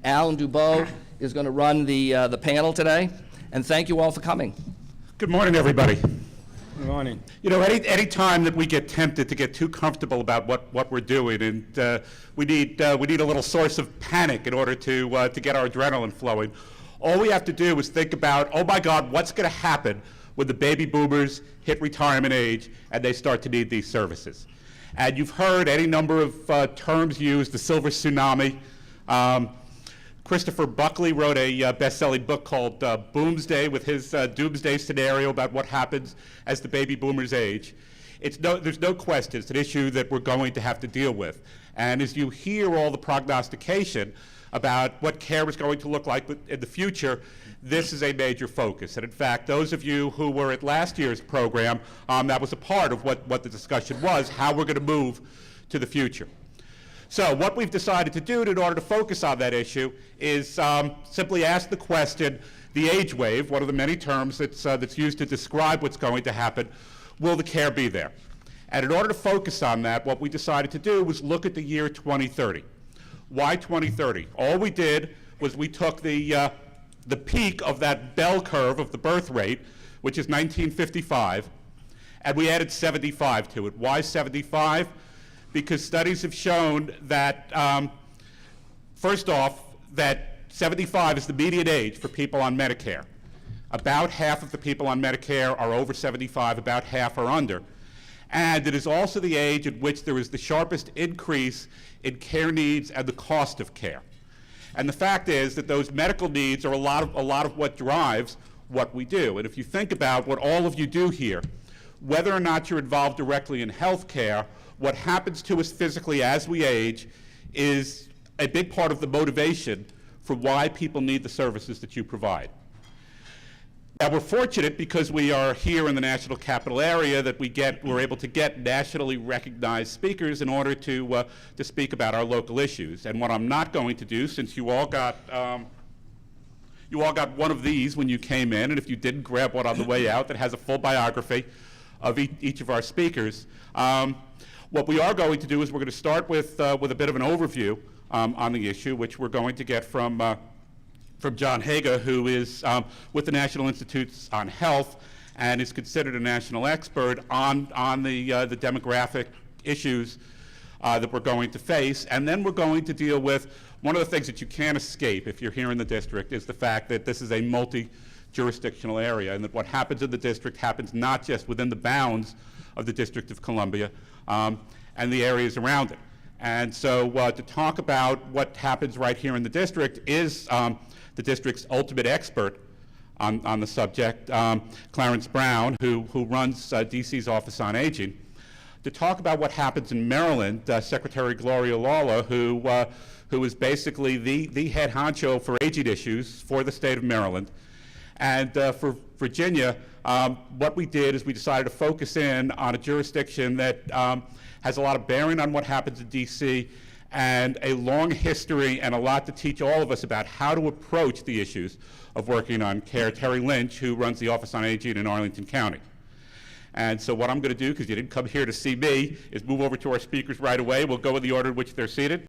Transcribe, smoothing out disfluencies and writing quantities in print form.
Alan Dubow is going to run the panel today. And thank you all for coming. Good morning, everybody. Good morning. You know, any time that we get tempted to get too comfortable about what we're doing, and we need a little source of panic in order to get our adrenaline flowing, all we have to do is think about, oh my God, what's going to happen when the baby boomers hit retirement age and they start to need these services? And you've heard any number of terms used, the silver tsunami. Christopher Buckley wrote a best-selling book called Boomsday with his doomsday scenario about what happens as the baby boomers age. There's no question it's an issue that we're going to have to deal with. And as you hear all the prognostication about what care is going to look like in the future, this is a major focus. And in fact, those of you who were at last year's program, that was a part of what the discussion was, how we're going to move to the future. So what we've decided to do in order to focus on that issue is simply ask the question, the age wave, one of the many terms that's used to describe what's going to happen, will the care be there? And in order to focus on that, what we decided to do was look at the year 2030. Why 2030? All we did was we took the peak of that bell curve of the birth rate, which is 1955, and we added 75 to it. Why 75? Because studies have shown that, first off, that 75 is the median age for people on Medicare. About half of the people on Medicare are over 75, about half are under. And it is also the age at which there is the sharpest increase in care needs and the cost of care. And the fact is that those medical needs are a lot of what drives what we do. And if you think about what all of you do here, whether or not you're involved directly in health care, what happens to us physically as we age is a big part of the motivation for why people need the services that you provide. Now, we're fortunate because we are here in the national capital area that we're able to get nationally recognized speakers in order to speak about our local issues. And what I'm not going to do, since you all got one of these when you came in, and if you didn't, grab one on the way out that has a full biography of each of our speakers. What we are going to do is we're going to start with a bit of an overview on the issue, which we're going to get from John Haga, who is with the National Institutes on Health and is considered a national expert on the demographic issues that we're going to face. And then we're going to deal with one of the things that you can't escape if you're here in the district is the fact that this is a multi-jurisdictional area and that what happens in the district happens not just within the bounds of the District of Columbia and the areas around it. And so to talk about what happens right here in the district is the district's ultimate expert on the subject, Clarence Brown, who runs DC's Office on Aging. To talk about what happens in Maryland, Secretary Gloria Lawler, who is basically the head honcho for aging issues for the state of Maryland. And for Virginia, what we did is we decided to focus in on a jurisdiction that has a lot of bearing on what happens in DC and a long history and a lot to teach all of us about how to approach the issues of working on care. Terry Lynch, who runs the Office on Aging in Arlington County. And so what I'm going to do, because you didn't come here to see me, is move over to our speakers right away. We'll go in the order in which they're seated.